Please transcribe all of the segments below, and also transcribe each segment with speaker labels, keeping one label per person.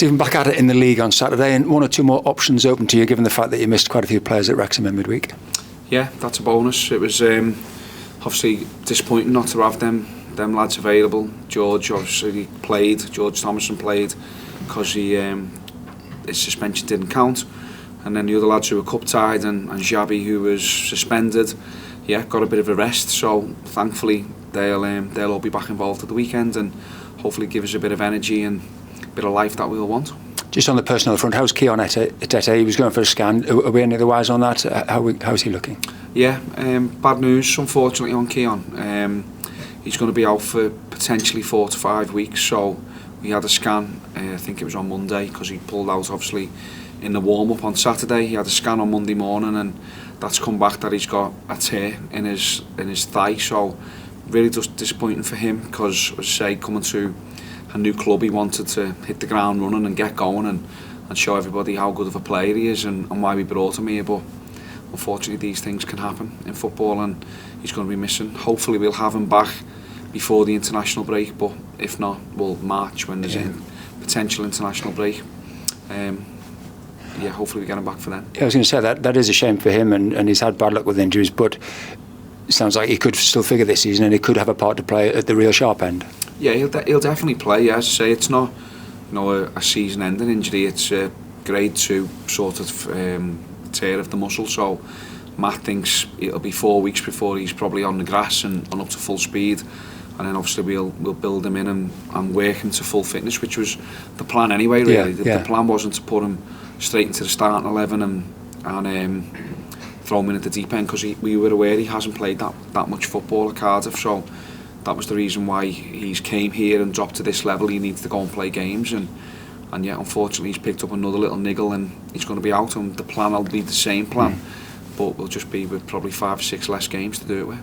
Speaker 1: Stephen, back at it in the league on Saturday, and one or two more options open to you, given the fact that you missed quite a few players at Wrexham in midweek.
Speaker 2: Yeah, that's a bonus. It was obviously disappointing not to have them lads available. George obviously played. George Thomason played because his suspension didn't count, and then the other lads who were cup tied and Xabi, who was suspended, got a bit of a rest. So thankfully they'll all be back involved at the weekend and hopefully give us a bit of energy and a bit of life that we'll want. Just
Speaker 1: on the personnel front, how's Keon Etete? He was going for a scan. Are we any otherwise on that? How's he looking?
Speaker 2: Yeah, bad news unfortunately on Keon. He's going to be out for potentially 4 to 5 weeks. So we had a scan, I think it was on Monday, because he pulled out obviously in the warm-up on Saturday. He had a scan on Monday morning and that's come back that he's got a tear in his thigh. So really just disappointing for him, because as I say, coming to a new club, he wanted to hit the ground running and get going and show everybody how good of a player he is and why we brought him here. But unfortunately these things can happen in football and he's going to be missing. Hopefully we'll have him back before the international break, but if not, we'll March when there's a potential international break. Hopefully we get him back for then.
Speaker 1: I was going to say that is a shame for him, and he's had bad luck with injuries, but it sounds like he could still figure this season and he could have a part to play at the real sharp end.
Speaker 2: Yeah, he'll definitely play. Yeah, as I say, it's not a season-ending injury. It's a grade 2 sort of tear of the muscle. So Matt thinks it'll be 4 weeks before he's probably on the grass and up to full speed, and then obviously we'll build him in and work him to full fitness, which was the plan anyway. Really, the plan wasn't to put him straight into the starting 11 and throw him in at the deep end, because we were aware he hasn't played that much football at Cardiff. So that was the reason why he's came here and dropped to this level. He needs to go and play games, and yet unfortunately he's picked up another little niggle and he's going to be out. And the plan will be the same plan, but we'll just be with probably 5 or 6 less games to do it with.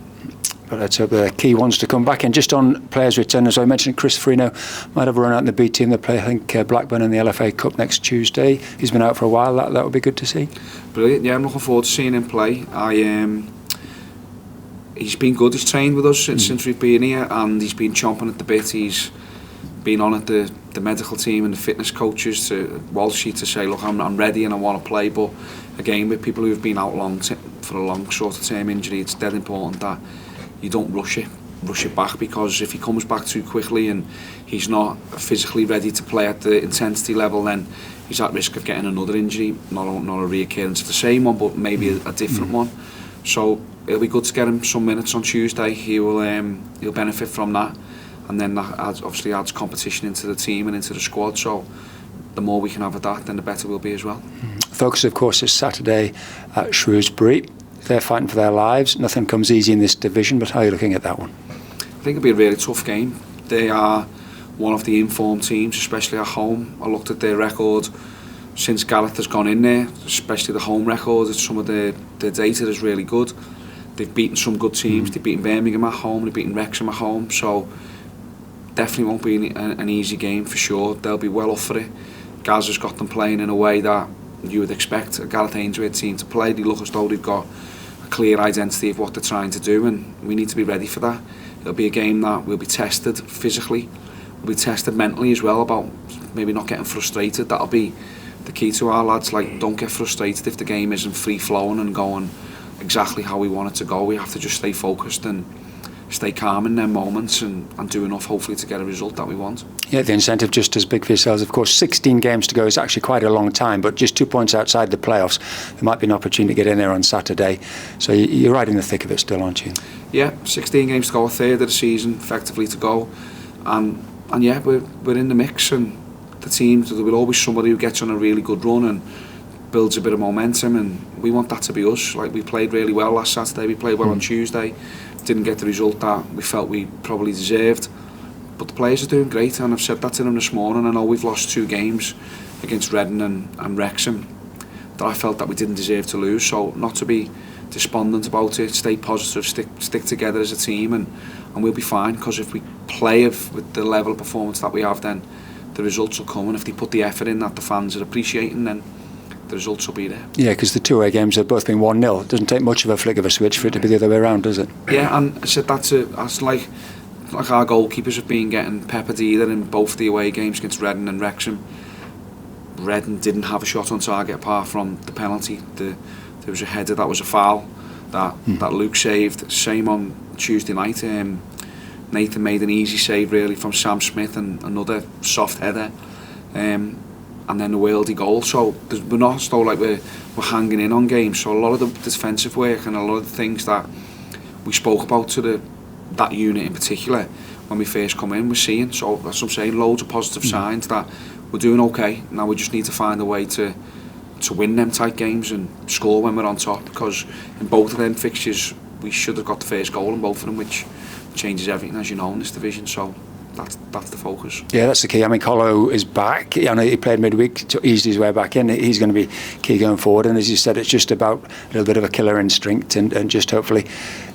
Speaker 1: But let's hope the key ones to come back. And just on players return, as I mentioned, Chris Farino might have a run out in the B team. They play, I think, Blackburn in the LFA Cup next Tuesday. He's been out for a while. That would be good to see.
Speaker 2: Brilliant. Yeah, I'm looking forward to seeing him play. He's been good. He's trained with us since we've been here, and he's been chomping at the bit. He's been on at the medical team and the fitness coaches to Walshy to say, look, I'm ready and I want to play. But again, with people who've been out for a long sort of term injury, it's dead important that you don't rush it back, because if he comes back too quickly and he's not physically ready to play at the intensity level, then he's at risk of getting another injury, not a reoccurrence of the same one, but maybe a different one. So it'll be good to get him some minutes on Tuesday. He'll benefit from that, and then that obviously adds competition into the team and into the squad. So the more we can have of that, then the better we'll be as well.
Speaker 1: Focus, of course, is Saturday at Shrewsbury. They're fighting for their lives. Nothing comes easy in this division, but how are you looking at that one?
Speaker 2: I think it'll be a really tough game. They are one of the informed teams, especially at home. I looked at their record since Gareth has gone in there, especially the home record. Some of the data is really good. They've beaten some good teams. They've beaten Birmingham at home. They've beaten Wrexham at home. So definitely won't be an easy game for sure. They'll be well up for it. Gaz has got them playing in a way that you would expect a Gareth Ainsworth team to play. They look as though they've got a clear identity of what they're trying to do, and we need to be ready for that. It'll be a game that will be tested physically, we'll be tested mentally as well, about maybe not getting frustrated. That'll be the key to our lads. Like, don't get frustrated if the game isn't free flowing and going exactly how we want it to go. We have to just stay focused and stay calm in them moments and do enough, hopefully, to get a result that we want.
Speaker 1: Yeah, the incentive just as big for yourselves. Of course, 16 games to go is actually quite a long time, but just 2 points outside the playoffs. There might be an opportunity to get in there on Saturday. So you're right in the thick of it still, aren't you?
Speaker 2: Yeah, 16 games to go, a third of the season effectively to go. And yeah, we're in the mix, and the team, there will always somebody who gets on a really good run and builds a bit of momentum, and we want that to be us. Like, we played really well last Saturday, we played well on Tuesday, didn't get the result that we felt we probably deserved, but the players are doing great, and I've said that to them this morning. I know we've lost 2 games against Reading and Wrexham that I felt that we didn't deserve to lose, so not to be despondent about it, stay positive, stick together as a team, and we'll be fine, because if we play with the level of performance that we have, then the results will come, and if they put the effort in that the fans are appreciating, then the results will be there. Yeah,
Speaker 1: because the 2 away games have both been 1-0. It doesn't take much of a flick of a switch for it to be the other way around, does it?
Speaker 2: Yeah, and I said that's like our goalkeepers have been getting peppered either in both the away games against Reading and Wrexham. Reading didn't have a shot on target apart from the penalty. There was a header that was a foul that Luke saved. Same on Tuesday night. Nathan made an easy save really from Sam Smith and another soft header. And then the worldy goal. So we're not still like we're hanging in on games. So a lot of the defensive work and a lot of the things that we spoke about to that unit in particular when we first come in, we're seeing. So that's what I'm saying, loads of positive signs that we're doing okay. Now we just need to find a way to win them tight games and score when we're on top, because in both of them fixtures we should have got the first goal in both of them, which changes everything, as you know, in this division. So that's the focus.
Speaker 1: Yeah, that's the key. I mean, Colo is back. I know he played midweek, eased his way back in. He's going to be key going forward. And as you said, it's just about a little bit of a killer instinct and just hopefully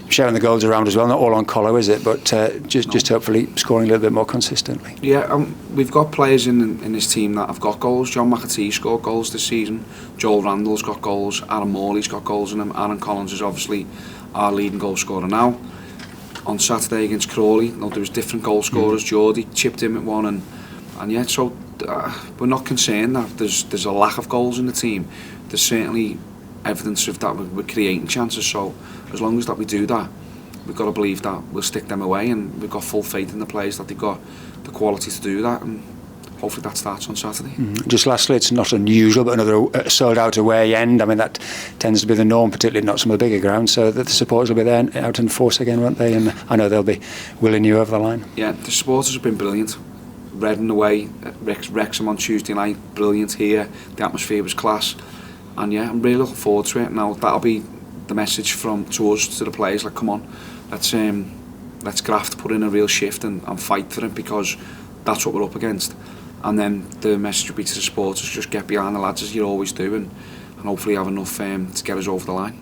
Speaker 1: sharing the goals around as well. Not all on Colo, is it? But just hopefully scoring a little bit more consistently.
Speaker 2: Yeah, we've got players in this team that have got goals. John McAtee scored goals this season. Joel Randall's got goals. Aaron Morley's got goals in him. Aaron Collins is obviously our leading goal scorer now. On Saturday against Crawley, there was different goal scorers. Geordie chipped in with one, and yeah, so we're not concerned that there's a lack of goals in the team. There's certainly evidence of that we're creating chances. So as long as that we do that, we've got to believe that we'll stick them away, and we've got full faith in the players that they've got the quality to do that, and hopefully that starts on Saturday.
Speaker 1: Just lastly, it's not unusual, but another sold out away end. I mean, that tends to be the norm, particularly not some of the bigger grounds, so that the supporters will be there out in force again, won't they? And I know they'll be willing you over the line.
Speaker 2: Yeah, the supporters have been brilliant. Reading away, Wrexham on Tuesday night, brilliant here. The atmosphere was class, and yeah, I'm really looking forward to it. Now that'll be the message to us, to the players, like, come on, let's graft, put in a real shift and fight for it, because that's what we're up against. And then the message would be to the supporters, just get behind the lads as you always do, and hopefully have enough to get us over the line.